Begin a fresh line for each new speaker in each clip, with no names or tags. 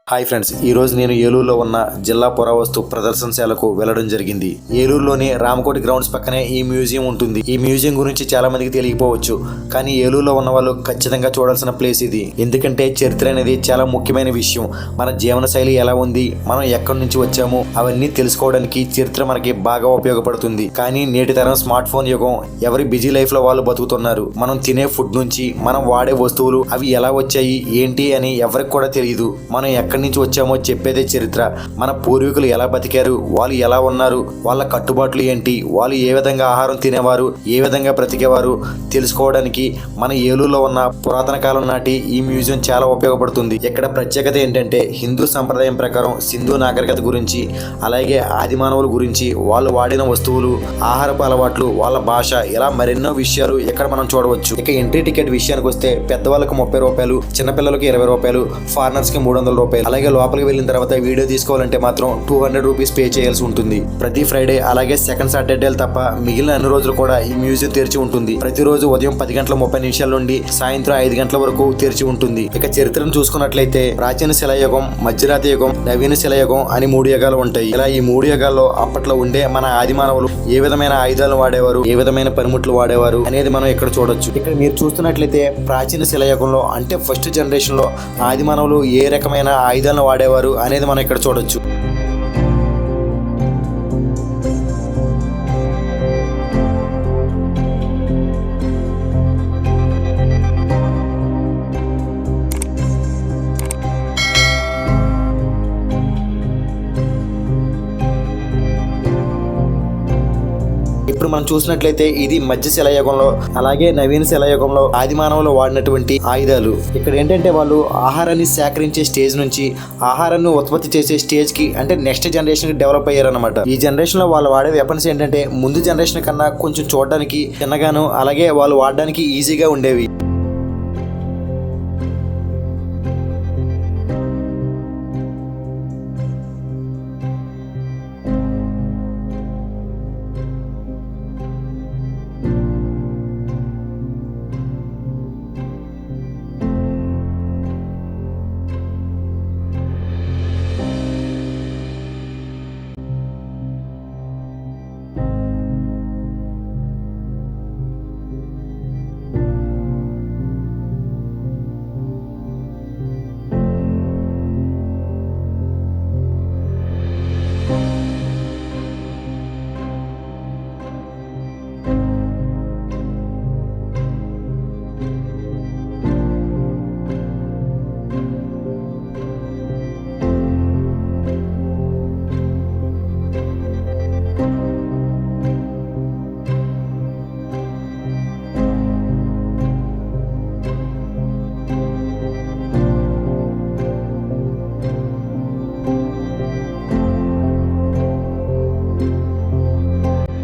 Hi friends, ఈ రోజు నేను ఏలూరులో ఉన్న జిల్లా పురావస్తు ప్రదర్శనశాలకు వెళ్లడం జరిగింది. ఏలూరులోని రామకోటి గ్రౌండ్స్ పక్కనే ఈ మ్యూజియం ఉంటుంది. ఈ మ్యూజియం గురించి చాలా మందికి తెలియకపోవచ్చు, కానీ ఏలూరులో ఉన్న వాళ్ళు ఖచ్చితంగా చూడాల్సిన ప్లేస్ ఇది. ఎందుకంటే చరిత్ర అనేది చాలా ముఖ్యమైన విషయం. మన జీవన శైలి ఎలా ఉంది, మనం ఎక్కడి నుంచి వచ్చాము, అవన్నీ తెలుసుకోవడానికి చరిత్ర మనకి బాగా ఉపయోగపడుతుంది. కానీ నేటి తరం స్మార్ట్ ఫోన్ యుగం, ఎవరి బిజీ లైఫ్ లో వాళ్ళు బతుకుతున్నారు. మనం తినే ఫుడ్ నుంచి మనం వాడే వస్తువులు అవి ఎలా వచ్చాయి ఏంటి అని ఎవరికి కూడా తెలియదు. మనం ఎక్కడి నుంచి వచ్చామో చెప్పేదే చరిత్ర. మన పూర్వీకులు ఎలా బతికారు, వాళ్ళు ఎలా ఉన్నారు, వాళ్ళ కట్టుబాట్లు ఏంటి, వాళ్ళు ఏ విధంగా ఆహారం తినేవారు, ఏ విధంగా బ్రతికేవారు తెలుసుకోవడానికి మన ఏలూరులో ఉన్న పురాతన కాలం నాటి ఈ మ్యూజియం చాలా ఉపయోగపడుతుంది. ఇక్కడ ప్రత్యేకత ఏంటంటే హిందూ సంప్రదాయం ప్రకారం సింధు నాగరికత గురించి, అలాగే ఆది మానవుల గురించి, వాళ్ళు వాడిన వస్తువులు, ఆహారపు అలవాట్లు, వాళ్ళ భాష, ఇలా మరెన్నో విషయాలు ఇక్కడ మనం చూడవచ్చు. ఇక ఎంట్రీ టికెట్ విషయానికి వస్తే పెద్దవాళ్ళకు 30 రూపాయలు, చిన్నపిల్లలకు 20 రూపాయలు, ఫారినర్స్ కి 300 రూపాయలు. అలాగే లోపలికి వెళ్ళిన తర్వాత వీడియో తీసుకోవాలంటే మాత్రం 200 రూపీస్ పే చేయాల్సి ఉంటుంది. ప్రతి ఫ్రైడే అలాగే సెకండ్ సాటర్డేలు తప్ప మిగిలిన అన్ని రోజులు కూడా ఈ మ్యూజియం తెరిచి ఉంటుంది. ప్రతిరోజు ఉదయం 10:30 నుండి సాయంత్రం 5 గంటల వరకు తెరిచి ఉంటుంది. ఇక చరిత్రను చూసుకున్నట్లయితే ప్రాచీన శిలాయుగం, మధ్యరాత యుగం, నవీన శిలాయుగం అని 3 యుగాలు ఉంటాయి. ఇలా ఈ 3 యుగాల్లో అప్పట్లో ఉండే మన ఆది మానవులు ఏ విధమైన ఆయుధాలను వాడేవారు, ఏ విధమైన పనిముట్లు వాడేవారు అనేది మనం ఇక్కడ చూడొచ్చు. ఇక్కడ మీరు చూస్తున్నట్లయితే ప్రాచీన శిలాయుగంలో అంటే ఫస్ట్ జనరేషన్ లో ఆది మానవులు ఏ రకమైన ఆయుధాలను వాడేవారు అనేది మనం ఇక్కడ చూడొచ్చు. ఇప్పుడు మనం చూసినట్లయితే ఇది మధ్య శిలాయుగంలో అలాగే నవీన శిలాయుగంలో ఆది మానవులు వాడినటువంటి ఆయుధాలు. ఇక్కడ ఏంటంటే వాళ్ళు ఆహారాన్ని సేకరించే స్టేజ్ నుంచి ఆహారాన్ని ఉత్పత్తి చేసే స్టేజ్ కి అంటే నెక్స్ట్ జనరేషన్ కి డెవలప్ అయ్యారన్నమాట. ఈ జనరేషన్ లో వాళ్ళు వాడే వెపన్స్ ఏంటంటే ముందు జనరేషన్ కన్నా కొంచెం చూడడానికి చిన్నగాను అలాగే వాళ్ళు వాడడానికి ఈజీగా ఉండేవి.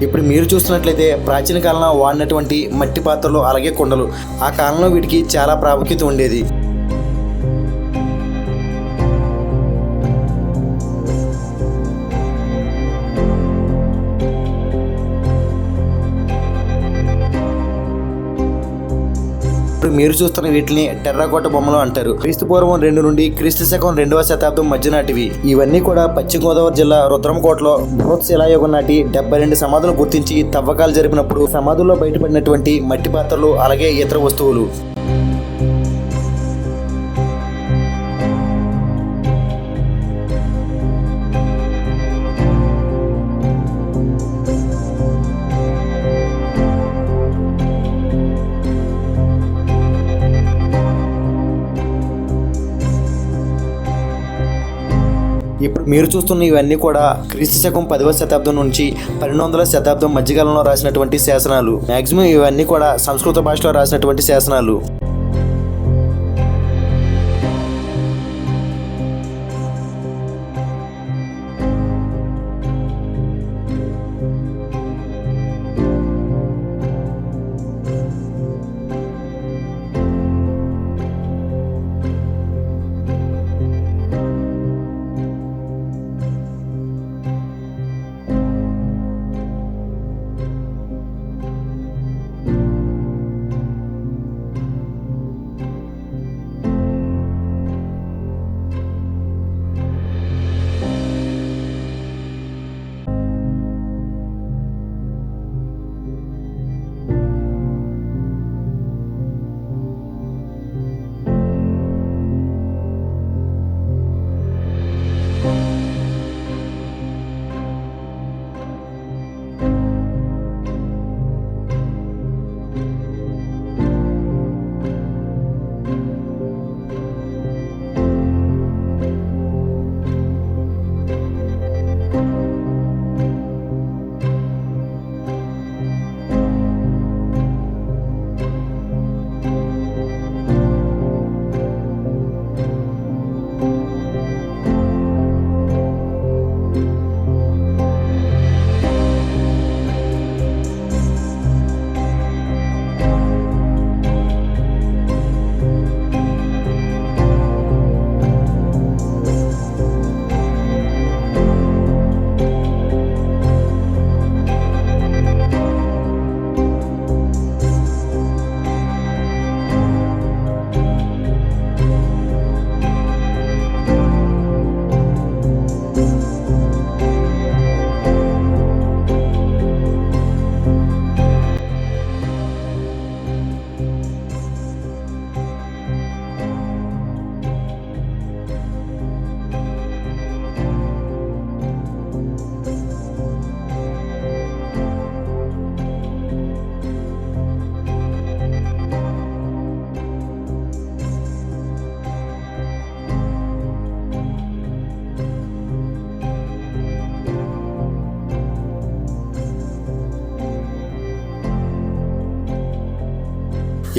ఇప్పుడు మీరు చూస్తున్నట్లయితే ప్రాచీన కాలంలో వాడినటువంటి మట్టి పాత్రలు అలాగే కుండలు, ఆ కాలంలో వీటికి చాలా ప్రాముఖ్యత ఉండేది. ఇప్పుడు మీరు చూస్తున్న వీటిని టెర్రాకోట బొమ్మలు అంటారు. క్రీస్తు పూర్వం 2 నుండి క్రీస్తు శకం 2వ శతాబ్దం మధ్య నాటివి. ఇవన్నీ కూడా పశ్చిమ గోదావరి జిల్లా రుద్రంకోటలో బృహత్ శిలాయుగం నాటి 72 సమాధులు గుర్తించి తవ్వకాలు జరిపినప్పుడు సమాధుల్లో బయటపడినటువంటి మట్టి పాత్రలు అలాగే ఇతర వస్తువులు. ఇప్పుడు మీరు చూస్తున్న ఇవన్నీ కూడా క్రీస్తు శకం 10వ శతాబ్దం నుంచి 1200వ శతాబ్దం మధ్యకాలంలో రాసినటువంటి శాసనాలు. మాక్సిమం ఇవన్నీ కూడా సంస్కృత భాషలో రాసినటువంటి శాసనాలు.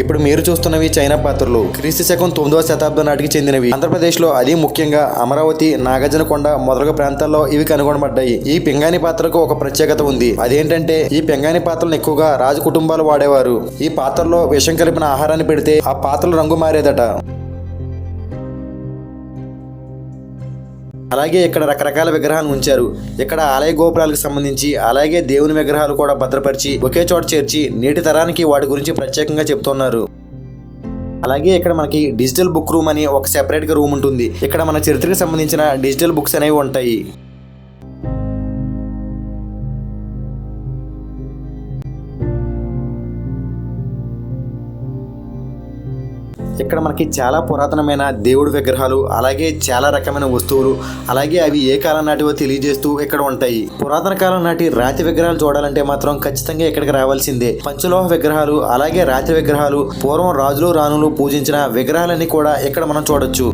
ఇప్పుడు మీరు చూస్తున్నవి చైనా పాత్రలు క్రీస్తు శకం 9వ శతాబ్దం నాటికి చెందినవి. ఆంధ్రప్రదేశ్ లో అది ముఖ్యంగా అమరావతి, నాగార్జునకొండ మొదలగు ప్రాంతాల్లో ఇవి కనుగొనబడ్డాయి. ఈ పింగాణి పాత్రకు ఒక ప్రత్యేకత ఉంది. అదేంటంటే ఈ పింగాణి పాత్రలను ఎక్కువగా రాజు కుటుంబాలు వాడేవారు. ఈ పాత్రలో విషం కలిపిన ఆహారాన్ని పెడితే ఆ పాత్రల రంగు మారేదట. అలాగే ఇక్కడ రకరకాల విగ్రహాలు ఉంచారు. ఇక్కడ ఆలయ గోపురాలకు సంబంధించి అలాగే దేవుని విగ్రహాలు కూడా భద్రపరిచి ఒకే చోట చేర్చి నేటి తరానికి వాటి గురించి ప్రత్యేకంగా చెప్తున్నారు. అలాగే ఇక్కడ మనకి డిజిటల్ బుక్ రూమ్ అని ఒక సెపరేట్ గా రూమ్ ఉంటుంది. ఇక్కడ మన చరిత్రకు సంబంధించిన డిజిటల్ బుక్స్ అనేవి ఉంటాయి. ఇక్కడ మనకి చాలా పురాతనమైన దేవుడి విగ్రహాలు అలాగే చాలా రకమైన వస్తువులు అలాగే అవి ఏ కాలం నాటివో తెలియజేస్తూ ఇక్కడ ఉంటాయి. పురాతన కాలం నాటి రాతి విగ్రహాలు చూడాలంటే మాత్రం ఖచ్చితంగా ఇక్కడికి రావాల్సిందే. పంచలోహ విగ్రహాలు అలాగే రాతి విగ్రహాలు, పూర్వం రాజులు రాణులు పూజించిన విగ్రహాలన్నీ కూడా ఇక్కడ మనం చూడొచ్చు.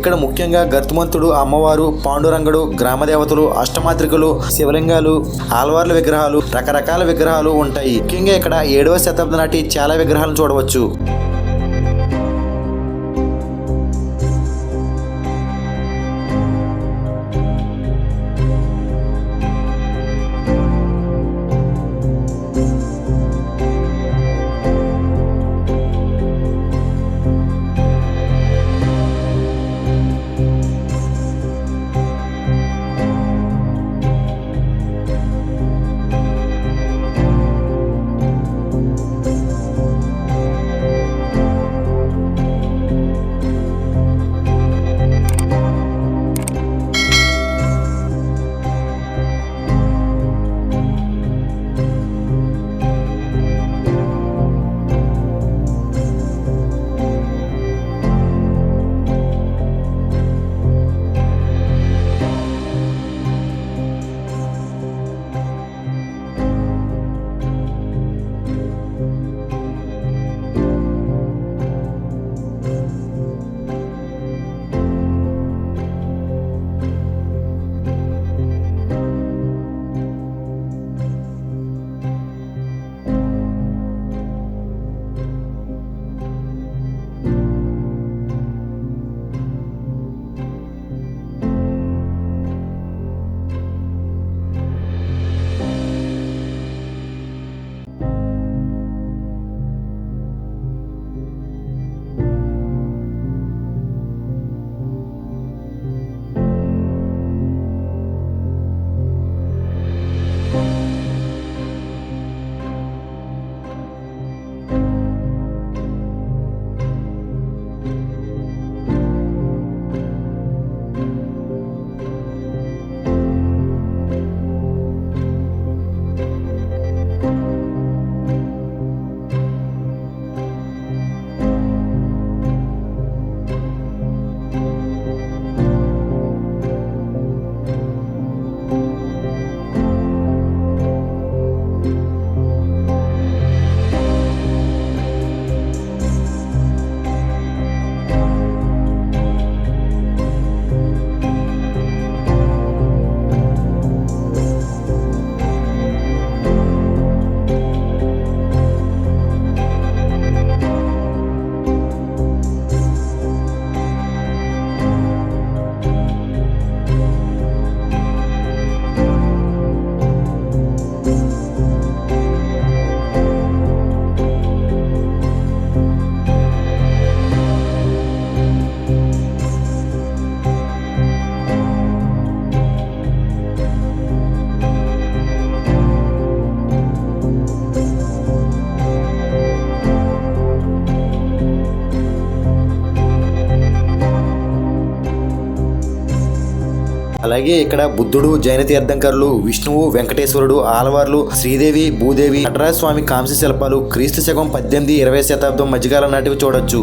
ఇక్కడ ముఖ్యంగా గర్తుమంతుడు, అమ్మవారు, పాండురంగడు, గ్రామదేవతలు, అష్టమాత్రికలు, శివలింగాలు, ఆల్వార్ల విగ్రహాలు, రకరకాల విగ్రహాలు ఉంటాయి. ముఖ్యంగా ఇక్కడ 7వ శతాబ్దం నాటి చాలా విగ్రహాలను చూడవచ్చు. అలాగే ఇక్కడ బుద్ధుడు, జైన తీర్థంకరులు, విష్ణువు, వెంకటేశ్వరుడు, ఆలవార్లు, శ్రీదేవి, భూదేవి, నటరాజ స్వామి కాంస్య శిల్పాలు క్రీస్తు శకం 18-20 శతాబ్దం మధ్యకాలం నాటివి చూడొచ్చు.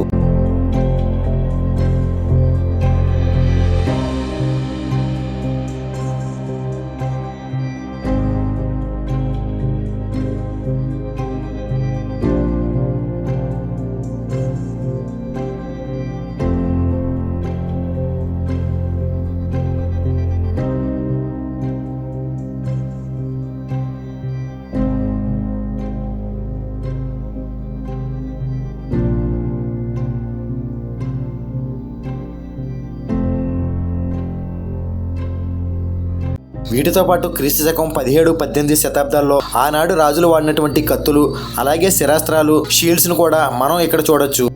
వీటితో పాటు క్రీస్తు శకం 17, 18 శతాబ్దాల్లో ఆనాడు రాజులు వాడినటువంటి కత్తులు, అలాగే శిరాస్త్రాలు, షీల్డ్స్ ను కూడా మనం ఇక్కడ చూడొచ్చు.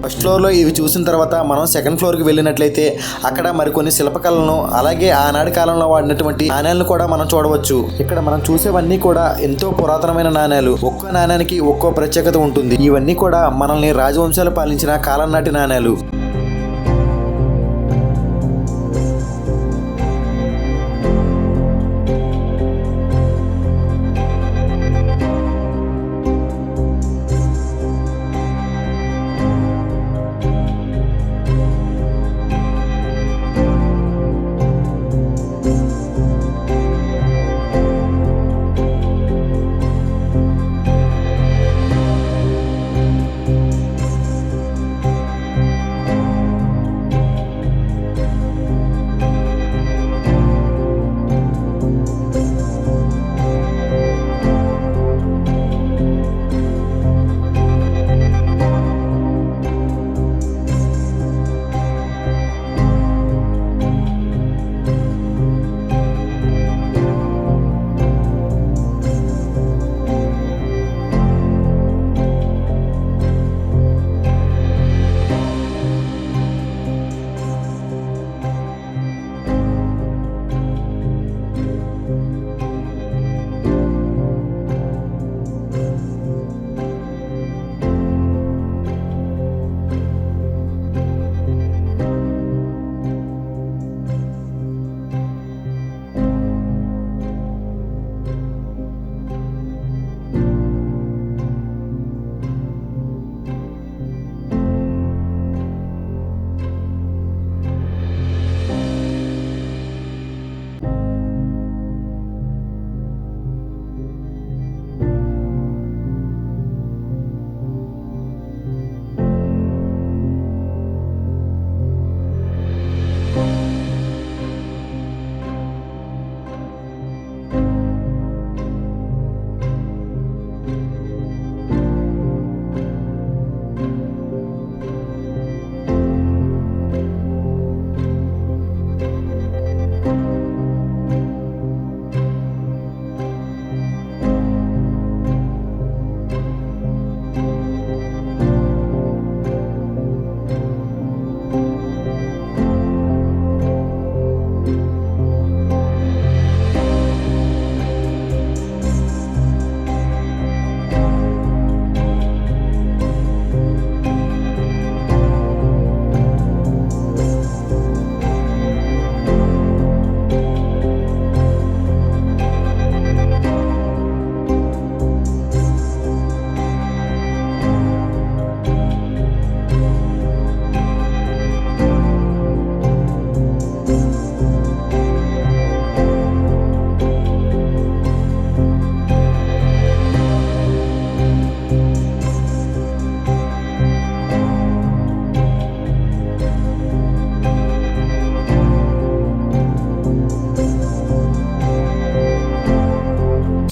ఫస్ట్ ఫ్లోర్లో ఇవి చూసిన తర్వాత మనం సెకండ్ ఫ్లోర్కి వెళ్ళినట్లయితే అక్కడ మరికొన్ని శిల్పకళలను, అలాగే ఆనాటి కాలంలో వాడినటువంటి నాణ్యాలను కూడా మనం చూడవచ్చు. ఇక్కడ మనం చూసేవన్నీ కూడా ఎంతో పురాతనమైన నాణ్యాలు. ఒక్కో నాణ్యానికి ఒక్కో ప్రత్యేకత ఉంటుంది. ఇవన్నీ కూడా మనల్ని రాజవంశాలు పాలించిన కాలం నాటి నాణ్యాలు.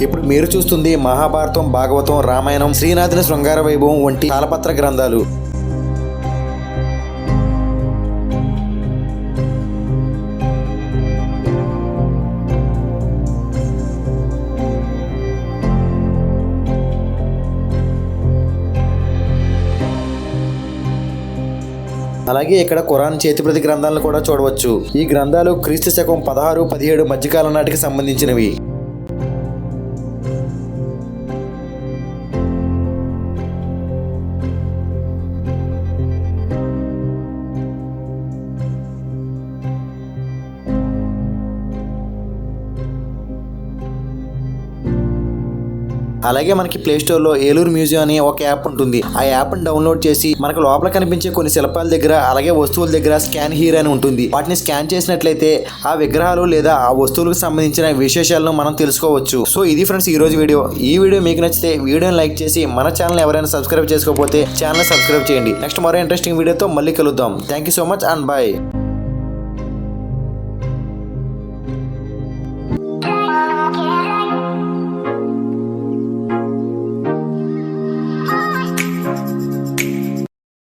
ఇప్పుడు మీరు చూస్తుంది మహాభారతం, భాగవతం, రామాయణం, శ్రీనాథుని శృంగార వైభవం వంటి తాళపత్ర గ్రంథాలు. అలాగే ఇక్కడ ఖురాన్ చేతిప్రతి గ్రంథాలను కూడా చూడవచ్చు. ఈ గ్రంథాలు క్రీస్తు శకం 16, 17 మధ్యకాలం నాటికి సంబంధించినవి. అలాగే మనకి ప్లే స్టోర్ లో ఏలూరు మ్యూజియం అనే ఒక యాప్ ఉంటుంది. ఆ యాప్ ని డౌన్లోడ్ చేసి మనకు లోపల కనిపించే కొన్ని శిల్పాల దగ్గర అలాగే వస్తువుల దగ్గర స్కాన్ హియర్ అని ఉంటుంది. వాటిని స్కాన్ చేసినట్లయితే ఆ విగ్రహాలు లేదా ఆ వస్తువులకు సంబంధించిన విశేషాలను మనం తెలుసుకోవచ్చు. సో ఇది ఫ్రెండ్స్ ఈ రోజు వీడియో. ఈ వీడియో మీకు నచ్చితే వీడియోని లైక్ చేసి మన ఛానల్ ఎవరైనా సబ్స్క్రైబ్ చేసుకోకపోతే ఛానల్ సబ్స్క్రైబ్ చేయండి. నెక్స్ట్ మరో ఇంట్రెస్టింగ్ వీడియోతో మళ్ళీ కలుద్దాం. Thank you so much and bye.